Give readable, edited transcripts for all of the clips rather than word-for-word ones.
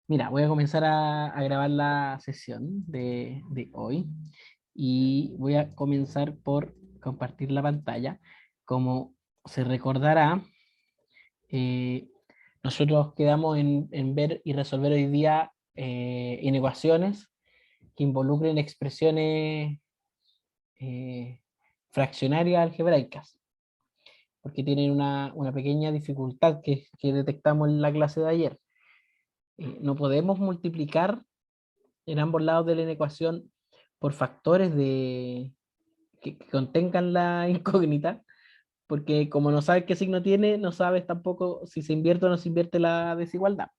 Mira, voy a comenzar a grabar la sesión de hoy y voy a comenzar por compartir la pantalla. Como se recordará, eh, nosotros quedamos en ver y resolver hoy día inecuaciones que involucren expresiones eh, fraccionarias algebraicas, porque tienen una pequeña dificultad que detectamos en la clase de ayer. No podemos multiplicar en ambos lados de la ecuación por factores que contengan la incógnita, porque como no sabes qué signo tiene, no sabes tampoco si se invierte o no se invierte la desigualdad.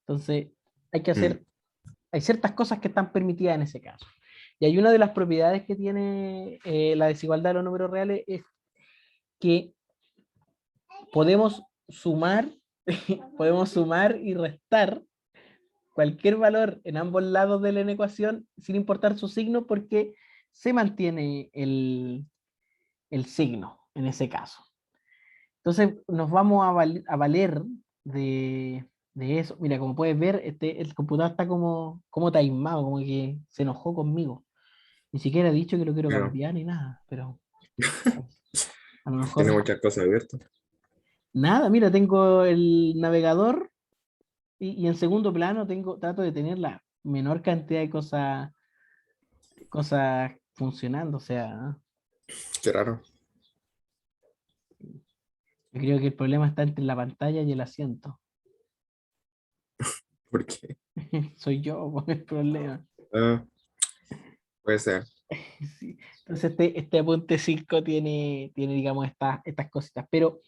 Entonces, hay que Mm, hacer, hay ciertas cosas que están permitidas en ese caso. Y hay una de las propiedades que tiene la desigualdad de los números reales es que podemos sumar, podemos sumar y restar cualquier valor en ambos lados de la ecuación sin importar su signo porque se mantiene el signo en ese caso. Entonces nos vamos a valer de eso. Mira, como puedes ver, el computador está como taimado, como que se enojó conmigo. Ni siquiera he dicho que lo quiero pero cambiar ni nada, pero a lo tiene mejor muchas cosas abiertas. nada. Mira, tengo el navegador y en segundo plano trato de tener la menor cantidad de cosas funcionando. O sea, Qué raro. yo creo que el problema está entre la pantalla y el asiento. ¿Por qué? Soy yo con el problema. Ah, puede ser. Sí. Entonces este apunte 5 tiene digamos, estas cositas. Pero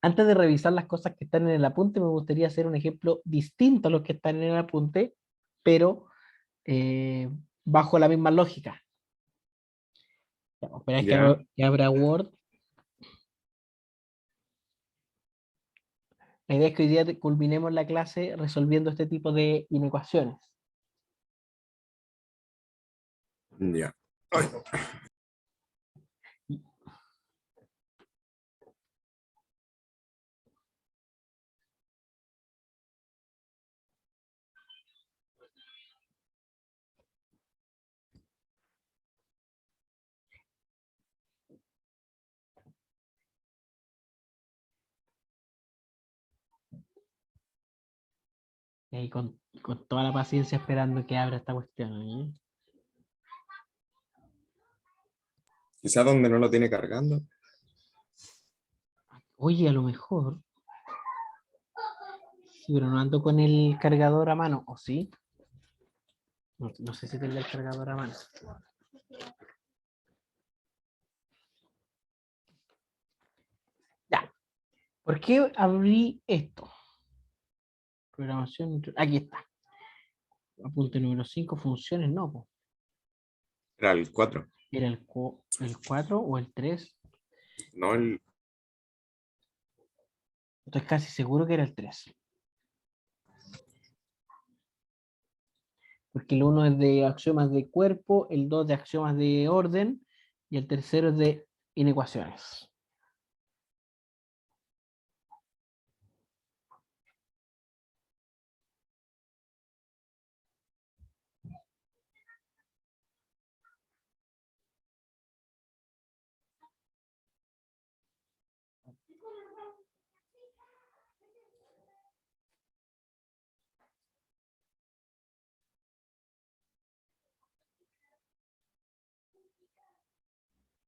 antes de revisar las cosas que están en el apunte, me gustaría hacer un ejemplo distinto a los que están en el apunte, pero eh, bajo la misma lógica. Ya, esperar Ya, que abra Word. La idea es que hoy día culminemos la clase resolviendo este tipo de inecuaciones. ya. Ay, Y ahí con toda la paciencia esperando que abra esta cuestión. ¿Eh? quizá donde no lo tiene cargando. Oye, a lo mejor, sí, pero no ando con el cargador a mano, ¿o sí? No sé si tengo el cargador a mano. Ya, ¿por qué abrí esto? Programación, aquí está. Apunte número 5 funciones, no, po. Era el 4. Era el 4 o el 3. No el. Estoy casi seguro que era el 3. Porque el uno es de axiomas de cuerpo, el 2 de axiomas de orden y el tercero es de inecuaciones.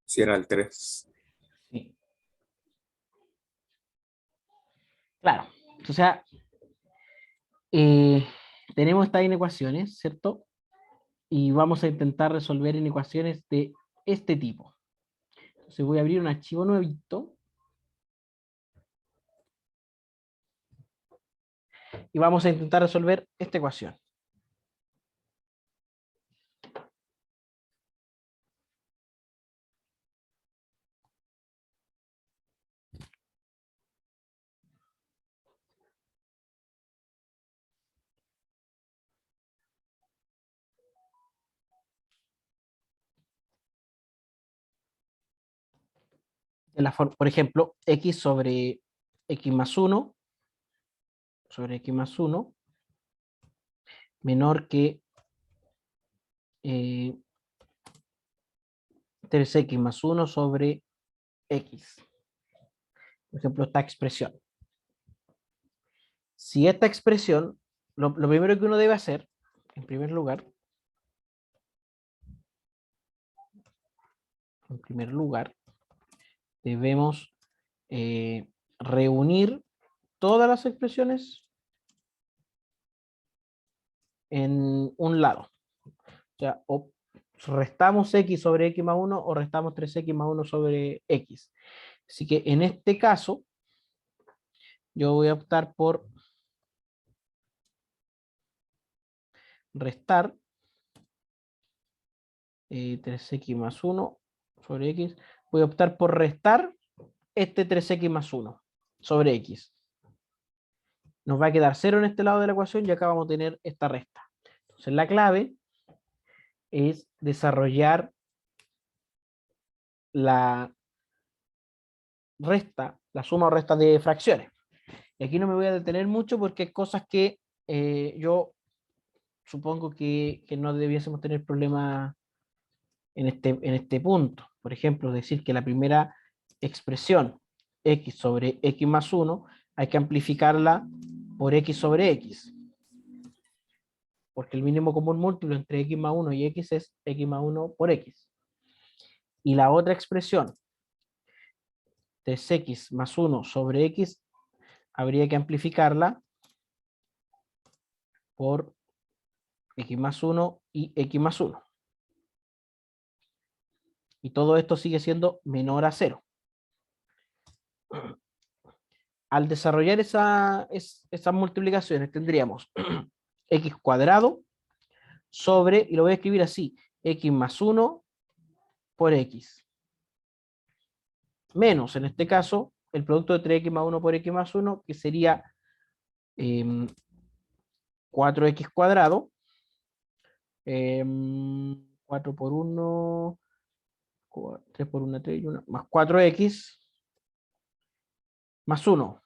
Si era el 3. Sí, claro. O sea, eh, tenemos estas inecuaciones, ¿cierto? Y vamos a intentar resolver inecuaciones de este tipo. Entonces voy a abrir un archivo nuevito y vamos a intentar resolver esta ecuación. Por ejemplo, x sobre x más 1 sobre x más 1 menor que 3x más 1 sobre x. Por ejemplo, esta expresión. Si esta expresión, lo primero que uno debe hacer, en primer lugar, debemos reunir todas las expresiones en un lado. O sea, o restamos x sobre x más 1 o restamos 3x más 1 sobre x. Así que en este caso, yo voy a optar por restar 3x más 1 sobre x. Voy a optar por restar este 3x más 1 sobre x. Nos va a quedar 0 en este lado de la ecuación y acá vamos a tener esta resta. Entonces la clave es desarrollar la resta, la suma o resta de fracciones. Y aquí no me voy a detener mucho porque hay cosas que yo supongo que no debiésemos tener problemas en este punto. Por ejemplo, decir que la primera expresión x sobre x más 1 hay que amplificarla por x sobre x. Porque el mínimo común múltiplo entre x más 1 y x es x más 1 por x. Y la otra expresión, 3x más 1 sobre x, habría que amplificarla por x más 1 y x más 1. Y todo esto sigue siendo menor a 0. Al desarrollar esas multiplicaciones tendríamos x cuadrado sobre, y lo voy a escribir así, x más 1 por x. Menos, en este caso, el producto de 3x más 1 por x más 1, que sería 4x cuadrado. 4 por 1, 3 por 1, 3 y 1, más 4x más 1.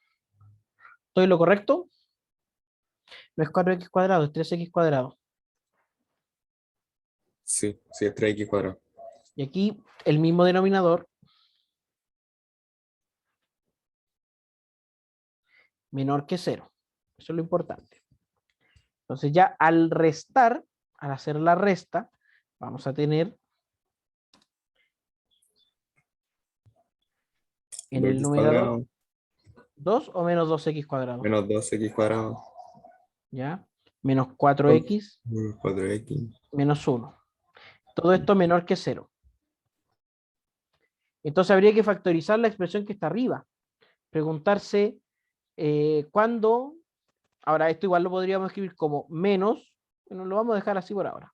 ¿Estoy lo correcto? No es 4x cuadrado, es 3x cuadrado. Sí, sí, es 3x cuadrado. Y aquí el mismo denominador menor que 0. Eso es lo importante. Entonces ya al restar, al hacer la resta, vamos a tener en el 2x numerador cuadrado 2 o menos 2x cuadrado. menos 2x cuadrado ¿Ya? Menos 4x menos 4x. menos 1. Todo esto menor que 0. Entonces habría que factorizar la expresión que está arriba. Preguntarse cuándo. Ahora, esto igual lo podríamos escribir como menos. Bueno, lo vamos a dejar así por ahora.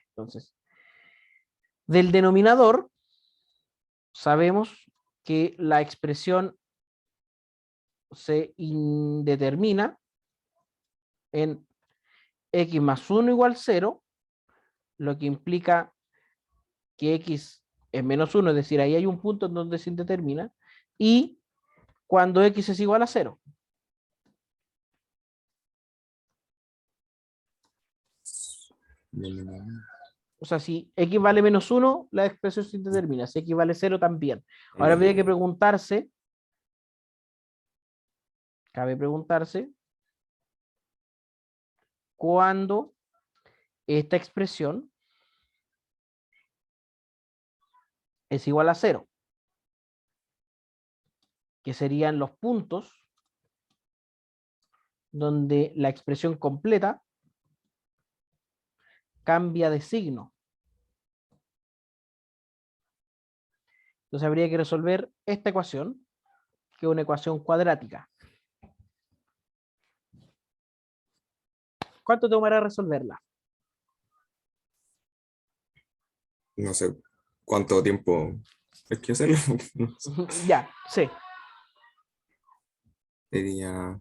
Entonces, del denominador, sabemos que la expresión se indetermina en x más 1 igual 0, lo que implica que x es menos 1, es decir, ahí hay un punto en donde se indetermina, y cuando x es igual a 0. O sea, si x vale menos 1, la expresión se indetermina. Si x vale 0, también. Ahora habría que preguntarse, cabe preguntarse, cuándo esta expresión es igual a 0, que serían los puntos donde la expresión completa cambia de signo. Entonces habría que resolver esta ecuación, que es una ecuación cuadrática. ¿Cuánto tomará resolverla? No sé cuánto tiempo hay que hacerlo. No sé. Ya, sí. Sería.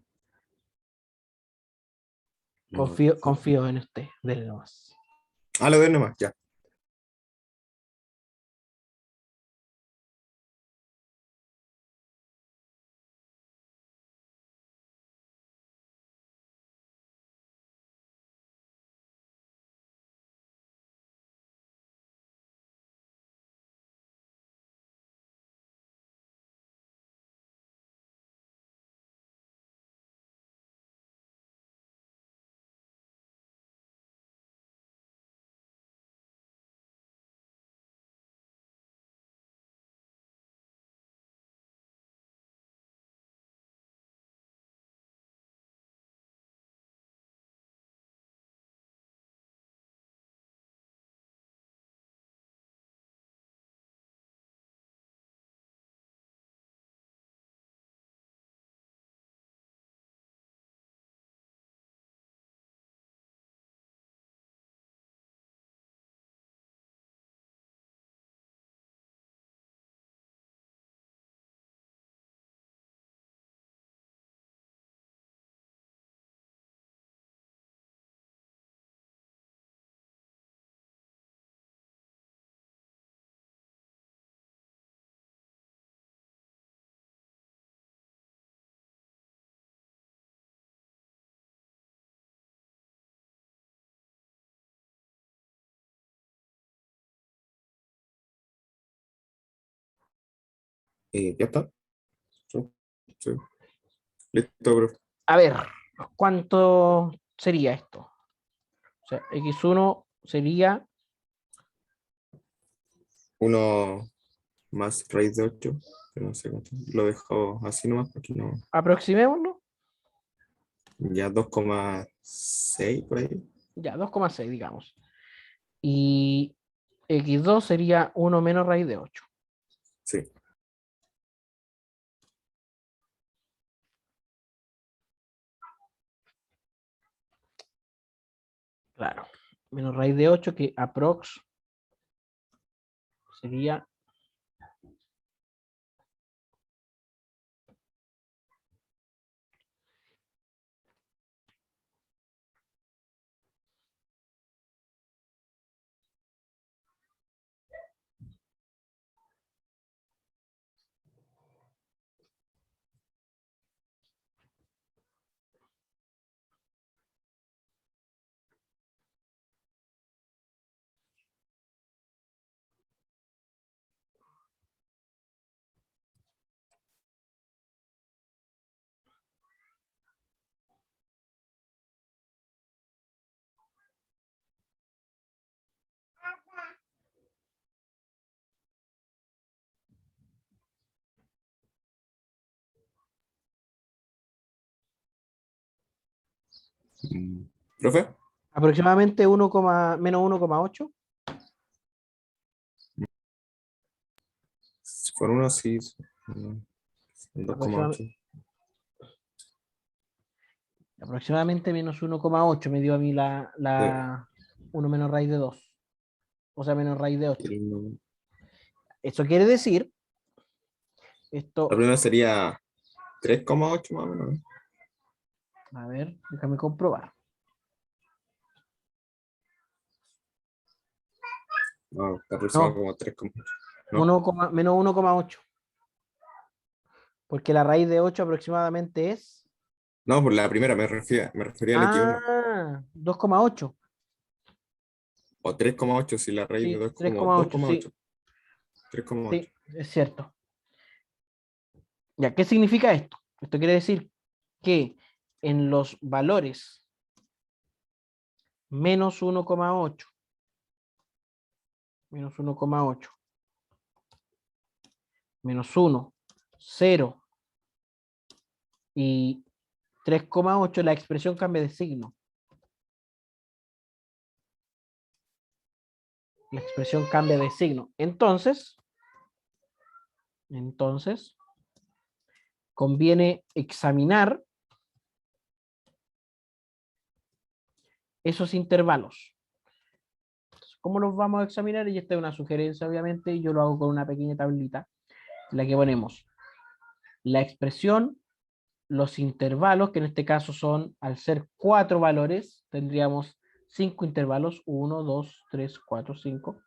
No. Confío en usted. Dele nomás. Ah, lo de nomás, ya. Ya está. Sí, sí. Listo, profe. A ver, ¿cuánto sería esto? O sea, x1 sería, Uno más raíz de 8, pero no sé cuánto. Lo dejo así nomás porque no. aproximémoslo, Ya 2,6 por ahí. ya, 2,6 digamos. Y x2 sería 1 menos raíz de 8. Sí. Claro, menos raíz de 8 que aprox sería, Mm. ¿Profe? aproximadamente 1, menos 1,8. Si fuera uno, sí. 2,8. Aproximadamente menos 1,8 me dio a mí Sí. 1 menos raíz de 2, o sea, menos raíz de 8. La Eso quiere decir, esto, primera sería 3,8 más o menos, ¿no? a ver, déjame comprobar. No, está aproximado No, como 3,8. ¿No? menos 1,8, porque la raíz de 8 aproximadamente es, No, por la primera me refería al X1. 2,8. O 3,8 si la raíz de Sí, 2 es como 3,8, sí, 2,8. 3,8. sí, es cierto. Ya, ¿qué significa esto? Esto quiere decir que en los valores menos 1,8, menos 1,8, menos 1, 0 y 3,8, la expresión cambia de signo. La expresión cambia de signo. Entonces, conviene examinar esos intervalos. ¿Cómo los vamos a examinar? Y esta es una sugerencia, obviamente, y yo lo hago con una pequeña tablita en la que ponemos la expresión, los intervalos, que en este caso son, al ser 4 valores, tendríamos 5 intervalos, 1, 2, 3, 4, 5,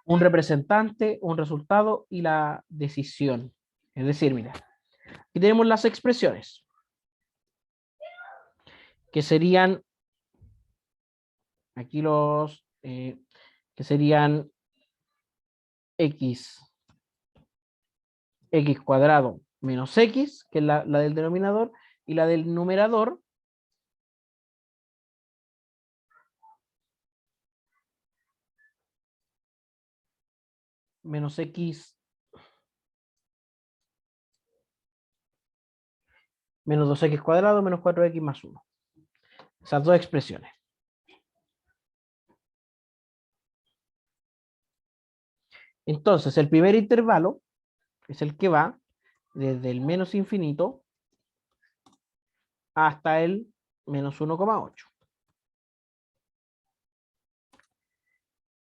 un representante, un resultado y la decisión. Es decir, mira, aquí tenemos las expresiones, que serían, aquí que serían x, x cuadrado menos x, que es la del denominador, y la del numerador, menos x, menos 2x cuadrado, menos 4x más 1. Esas dos expresiones. Entonces, el primer intervalo es el que va desde el menos infinito hasta el menos 1,8.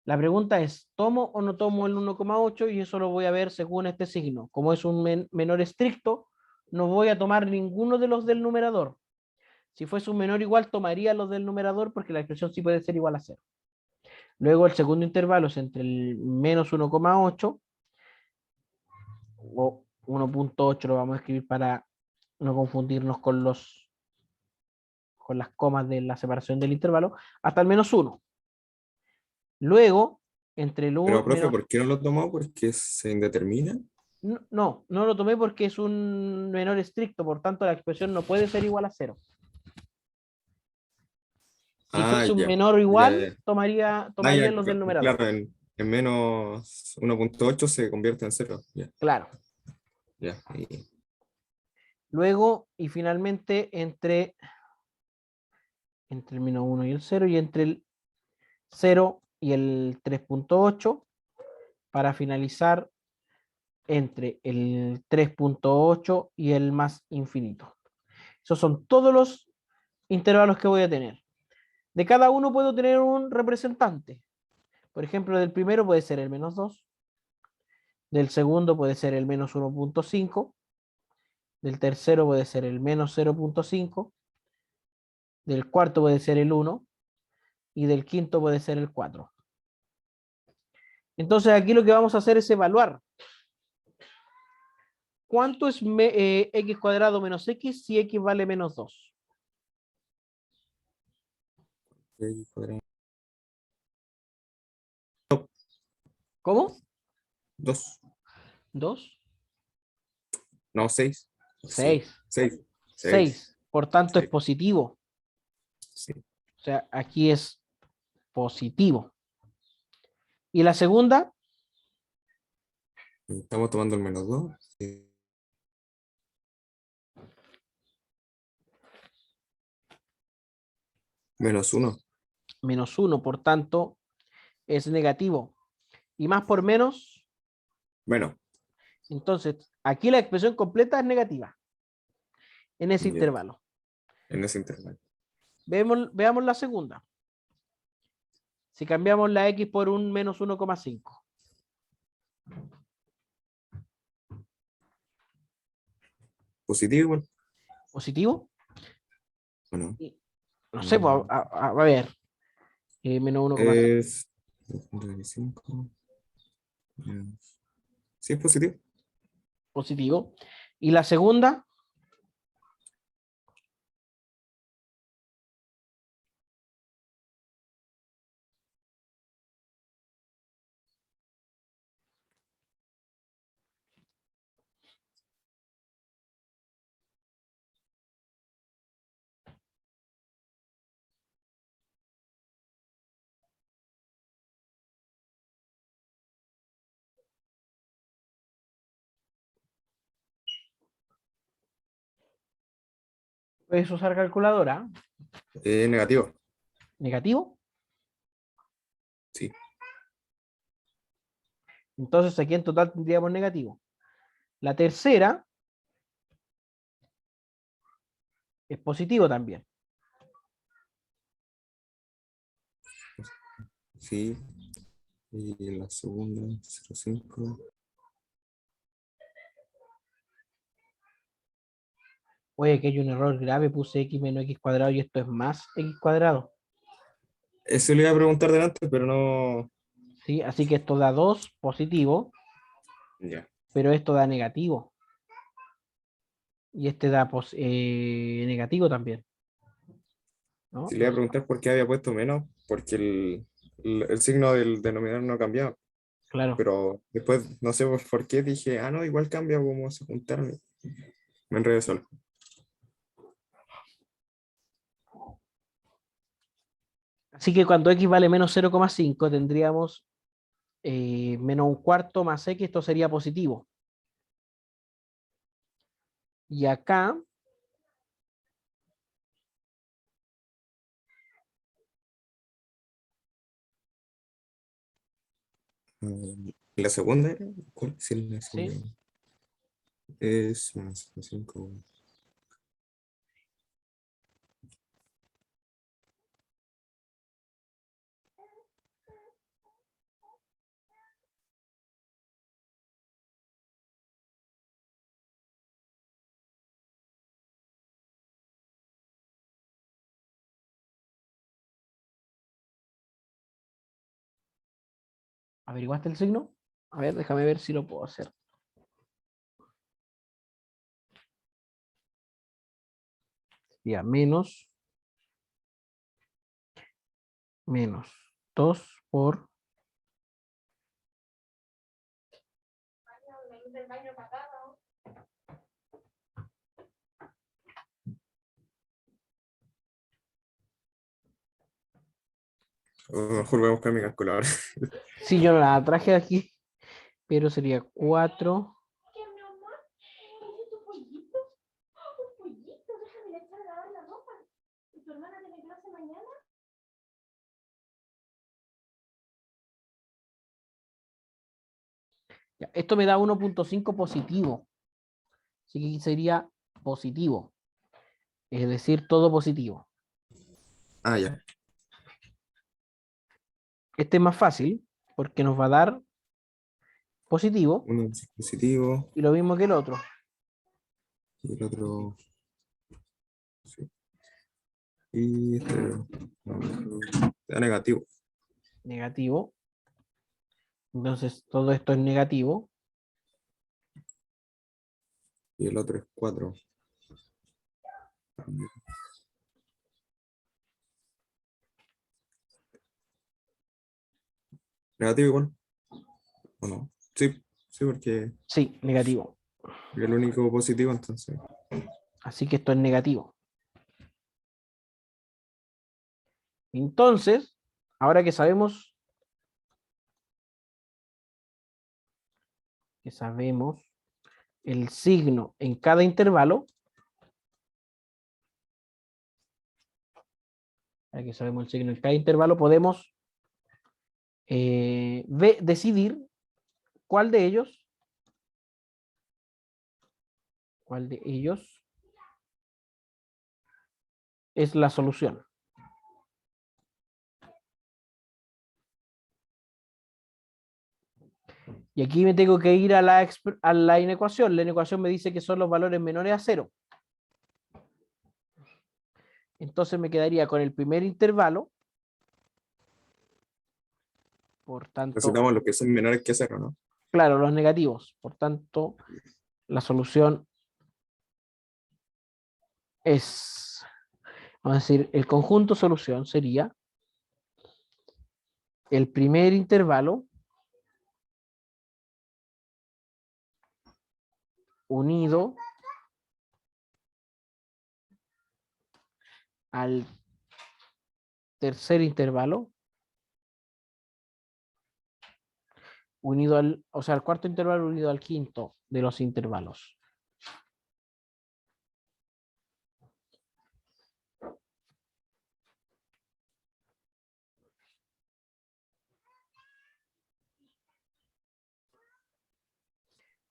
La pregunta es, ¿tomo o no tomo el 1,8? Y eso lo voy a ver según este signo. Como es un menor estricto, no voy a tomar ninguno de los del numerador. Si fuese un menor igual, tomaría los del numerador porque la expresión sí puede ser igual a 0. Luego el segundo intervalo es entre el menos 1,8 o 1,8, lo vamos a escribir para no confundirnos con las comas de la separación del intervalo, hasta el menos 1. Luego, entre el Pero, profe, menos, ¿por qué no lo tomó? Porque se indetermina. No lo tomé porque es un menor estricto, por tanto la expresión no puede ser igual a cero. Si Ah, fuese un ya. menor o Ya, igual, ya. Ah, tomaría los del numerador. claro, en menos 1.8 se convierte en cero. Ya, Claro. ya. Luego, y finalmente, entre el menos 1 y el 0, y entre el 0 y el 3.8, para finalizar entre el 3.8 y el más infinito. Esos son todos los intervalos que voy a tener. De cada uno puedo tener un representante. Por ejemplo, del primero puede ser el menos 2, del segundo puede ser el menos 1.5, del tercero puede ser el menos 0.5, del cuarto puede ser el 1 y del quinto puede ser el 4. Entonces aquí lo que vamos a hacer es evaluar cuánto es x cuadrado menos x si x vale menos 2. Y cuadrado. ¿Cómo? 2, 2. no, 6. Sí, 6. 6. 6. 6. Por tanto es 6. positivo. Sí. O sea, aquí es positivo. ¿Y la segunda? Estamos tomando el menos 2. Sí. Menos 1. Menos 1. Por tanto, es negativo. Y más por menos, Menos. entonces aquí la expresión completa es negativa en ese Ya, intervalo. en ese intervalo. Veamos la segunda. Si cambiamos la x por un menos 1,5. Positivo igual. ¿Positivo? Bueno, No sé, pues, a ver. Menos 1,5. es 25. Sí, es positivo. Positivo. ¿Y la segunda? ¿Puedes usar calculadora? Negativo. ¿Negativo? Sí. Entonces aquí en total tendríamos negativo. La tercera es positivo también. Sí. Y la segunda, 0,5. Oye, que hay un error grave, puse x menos x cuadrado y esto es más x cuadrado. Eso le iba a preguntar delante, pero no. ¿Sí? Así que esto da 2 positivo, Ya. pero esto da negativo. Y este da negativo también. ¿No? Si le iba a preguntar por qué había puesto menos, porque el signo del denominador no cambiaba. Claro. Pero después, no sé por qué, dije, ah, no, igual cambia como se juntaron. Me enredé solo. Así que cuando x vale menos 0,5 tendríamos menos un cuarto más x, esto sería positivo. Y acá, La segunda era, ¿cuál? Sí, la segunda ¿sí? es más 5. ¿Averiguaste el signo? A ver, déjame ver si lo puedo hacer. Ya, menos 2 por O mejor voy a buscar mi calculadora. Si yo no la traje aquí, pero sería 4. Ya, esto me da 1.5 positivo. Así que aquí sería positivo. Es decir, todo positivo. Ah, ya. Este es más fácil porque nos va a dar positivo Uno es positivo y lo mismo que el otro. y el otro. Sí. Y este. No, da negativo. Negativo. Entonces todo esto es negativo. Y el otro es 4. Negativo igual. ¿O no? Sí, sí, porque Sí, negativo. es el único positivo, entonces. Así que esto es negativo. Entonces, ahora que sabemos el signo en cada intervalo, ahora que sabemos el signo en cada intervalo, podemos decidir cuál de ellos, cuál de ellos es la solución. Y aquí me tengo que ir a la inecuación. La inecuación me dice que son los valores menores a 0. Entonces me quedaría con el primer intervalo. Por tanto, Necesitamos los que son menores que 0, ¿no? claro, los negativos. Por tanto, la solución es, vamos a decir, el conjunto solución sería el primer intervalo unido al tercer intervalo, unido al, o sea, al cuarto intervalo unido al quinto de los intervalos.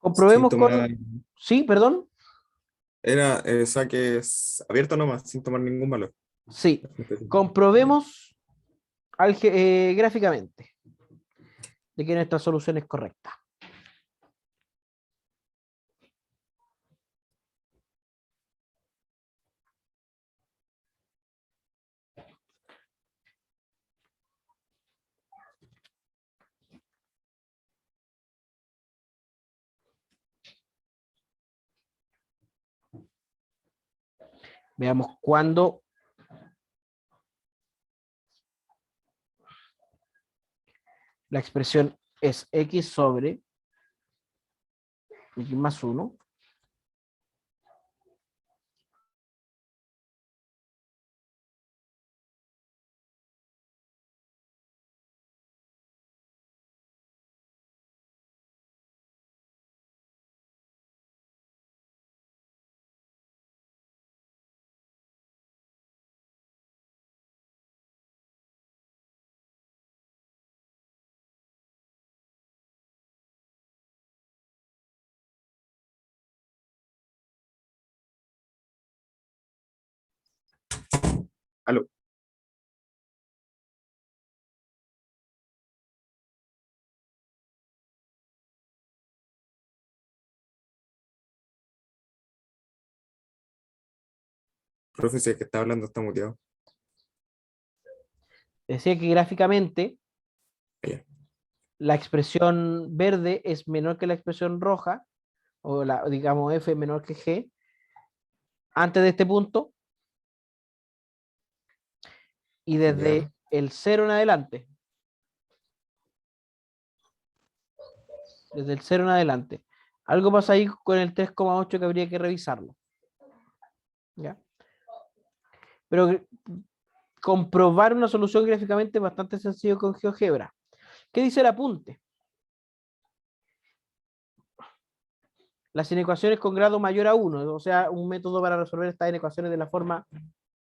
Sin Comprobemos tomar. con, sí, perdón, Era saques abierto nomás, sin tomar ningún valor. sí, comprobemos gráficamente de que nuestra solución es correcta. Veamos cuándo la expresión es x sobre x más 1. Aló. Profe, si el que está hablando está muteado. Decía que gráficamente Allá. la expresión verde es menor que la expresión roja, o la, digamos f menor que g, antes de este punto, y desde Ya. el 0 en adelante. Desde el 0 en adelante. Algo pasa ahí con el 3,8 que habría que revisarlo. ¿Ya? Pero comprobar una solución gráficamente bastante sencillo con GeoGebra. ¿Qué dice el apunte? Las inecuaciones con grado mayor a 1, o sea, un método para resolver estas inecuaciones de la forma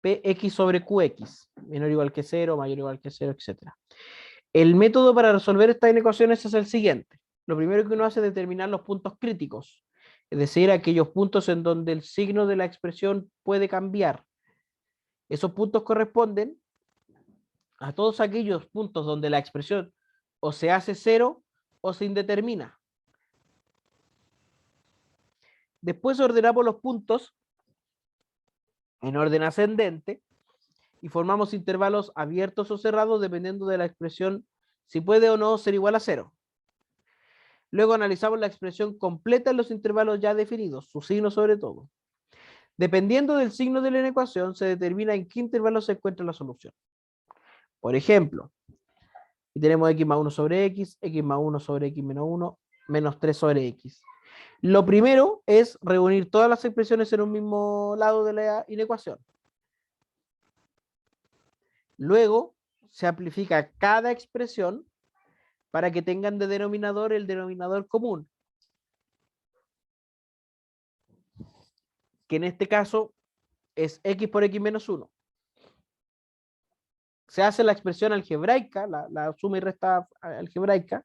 Px sobre Qx, menor o igual que 0, mayor o igual que 0, etc. El método para resolver estas inecuaciones es el siguiente. Lo primero que uno hace es determinar los puntos críticos, es decir, aquellos puntos en donde el signo de la expresión puede cambiar. Esos puntos corresponden a todos aquellos puntos donde la expresión o se hace cero o se indetermina. Después ordenamos los puntos en orden ascendente y formamos intervalos abiertos o cerrados dependiendo de la expresión si puede o no ser igual a cero. Luego analizamos la expresión completa en los intervalos ya definidos, su signo sobre todo. Dependiendo del signo de la ecuación, se determina en qué intervalo se encuentra la solución. Por ejemplo, y tenemos x más 1 sobre x más 1 sobre x menos 1, menos 3 sobre x. Lo primero es reunir todas las expresiones en un mismo lado de la inecuación. Luego se amplifica cada expresión para que tengan de denominador el denominador común, que en este caso es x por x menos 1. Se hace la expresión algebraica, la suma y resta algebraica,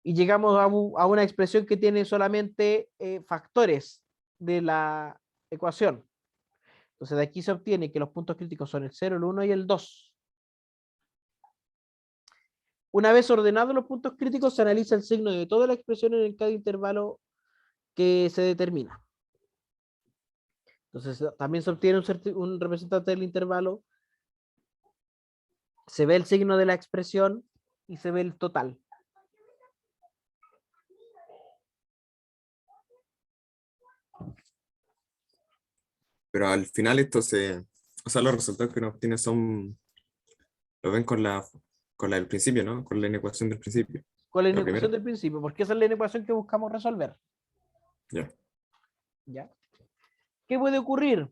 y llegamos a una expresión que tiene solamente factores de la ecuación. Entonces de aquí se obtiene que los puntos críticos son el 0, el 1 y el 2. Una vez ordenados los puntos críticos, se analiza el signo de todas las expresiones en cada intervalo que se determina. Entonces también se obtiene un representante del intervalo, se ve el signo de la expresión y se ve el total. Pero al final esto se, o sea, los resultados que uno obtiene son, lo ven con la del principio, ¿no? Con la inecuación del principio, Con la la inecuación primera. del principio, porque esa es la inecuación que buscamos resolver. Ya. ¿Ya? ¿Qué puede ocurrir?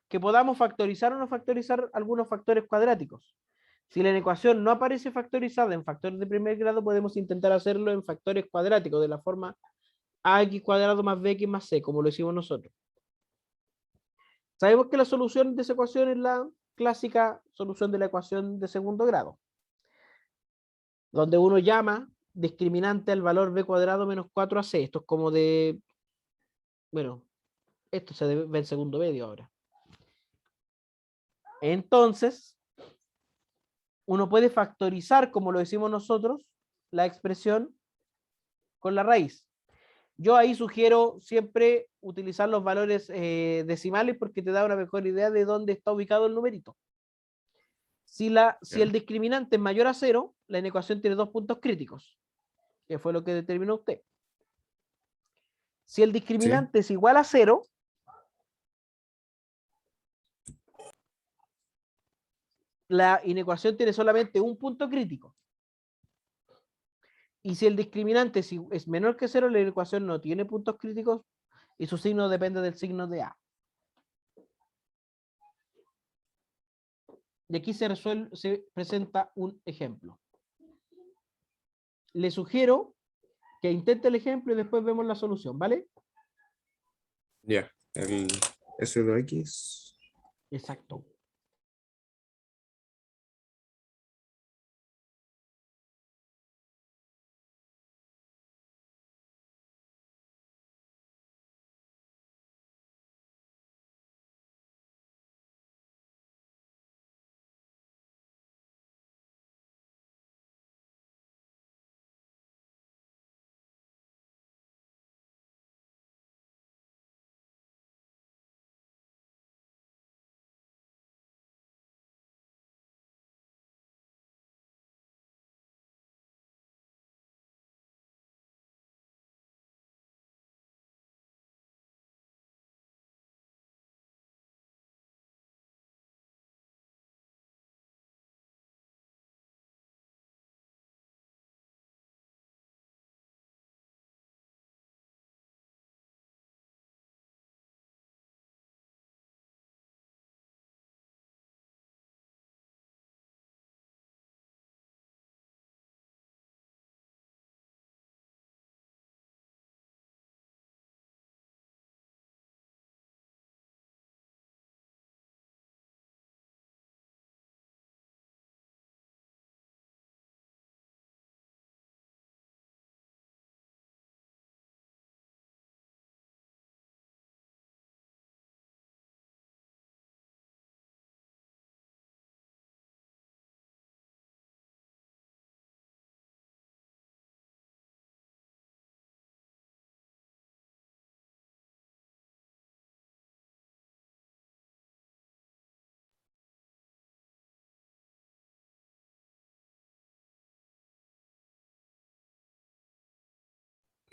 Que podamos factorizar o no factorizar algunos factores cuadráticos. Si la ecuación no aparece factorizada en factores de primer grado, podemos intentar hacerlo en factores cuadráticos, de la forma ax cuadrado más bx más c, como lo hicimos nosotros. Sabemos que la solución de esa ecuación es la clásica solución de la ecuación de segundo grado, donde uno llama discriminante al valor b cuadrado menos 4ac. Esto es como de, bueno, esto se ve en segundo medio ahora. Entonces, uno puede factorizar, como lo decimos nosotros, la expresión con la raíz. Yo ahí sugiero siempre utilizar los valores decimales porque te da una mejor idea de dónde está ubicado el numerito. Si el discriminante es mayor a 0, la inecuación tiene dos puntos críticos, que fue lo que determinó usted. Si el Sí. discriminante es igual a 0, la inecuación tiene solamente un punto crítico. Y si el discriminante es menor que 0, la inecuación no tiene puntos críticos y su signo depende del signo de A. Y aquí se presenta un ejemplo. Le sugiero que intente el ejemplo y después vemos la solución, ¿vale? Ya. El S2X. Exacto.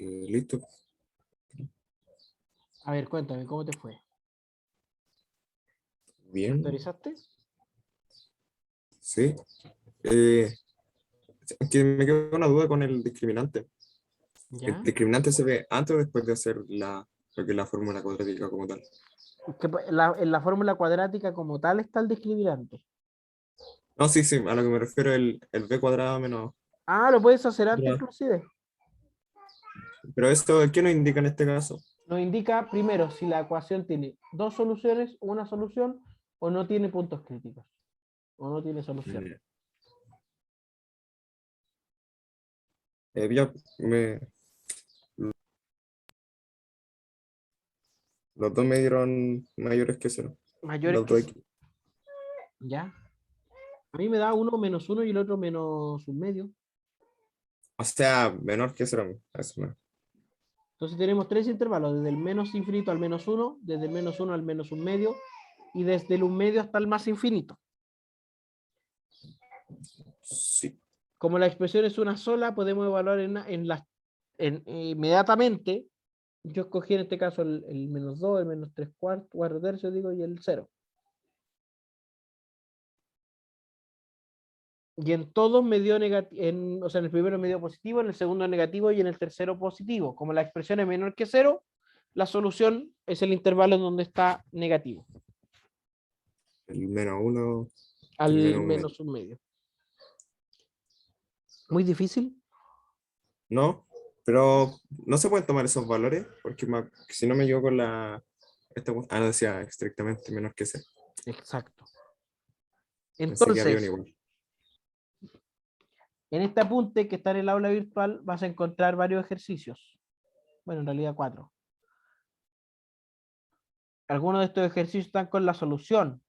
Listo. A ver, cuéntame, ¿cómo te fue? Bien. ¿Autorizaste? Sí. Es que me quedó una duda con el discriminante. ¿El ¿Ya? discriminante se ve antes o después de hacer lo que es la fórmula cuadrática como tal? En la fórmula cuadrática como tal está el discriminante. No, sí, sí, a lo que me refiero el b cuadrado menos. Ah, lo puedes hacer antes Ya. inclusive. Pero esto, ¿qué nos indica en este caso? Nos indica primero si la ecuación tiene dos soluciones, una solución, o no tiene puntos críticos, o no tiene solución. Mm, ya, los dos me dieron mayores que cero. Mayores Los que... dos X. ¿Ya? A mí me da uno menos uno y el otro menos un medio. O sea, menor que cero. Eso no. Entonces tenemos tres intervalos, desde el menos infinito al menos uno, desde el menos uno al menos un medio, y desde el un medio hasta el más infinito. Sí. Como la expresión es una sola, podemos evaluar inmediatamente. Yo escogí en este caso el menos 2, el menos 3 cuartos, 4 tercios, digo, y el 0. Y en todos me dio negativo, o sea, en el primero me dio positivo, en el segundo negativo y en el tercero positivo. Como la expresión es menor que 0, la solución es el intervalo en donde está negativo, El menos uno, el al menos un medio. menos un medio. Muy difícil. No, pero no se pueden tomar esos valores porque si no me equivoco no decía estrictamente menor que cero. Exacto. Pensé que había un Entonces, igual. en este apunte que está en el aula virtual vas a encontrar varios ejercicios. Bueno, en realidad 4. Algunos de estos ejercicios están con la solución.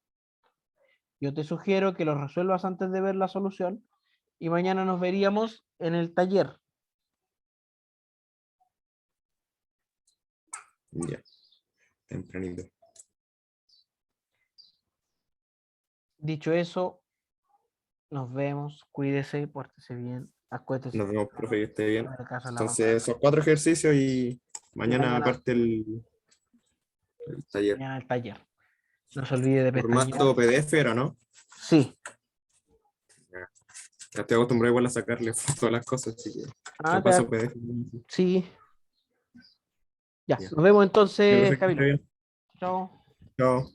Yo te sugiero que los resuelvas antes de ver la solución y mañana nos veríamos en el taller. Ya, tempranito. Dicho eso, nos vemos, cuídese, pórtese bien, acuéstese, Nos vemos, profe, que esté bien. haga caso a la mamá. Entonces, son 4 ejercicios y Y mañana mañana, aparte el taller. mañana el taller. No se olvide de pestañear. Formato PDF era, ¿no? Sí. Ya. Ya estoy acostumbrado igual a sacarle fotos a las cosas, así que Ah, te paso PDF. sí. Ya, Ya. nos vemos Ya, entonces, profe, que esté Camilo. bien. Chao. Chao.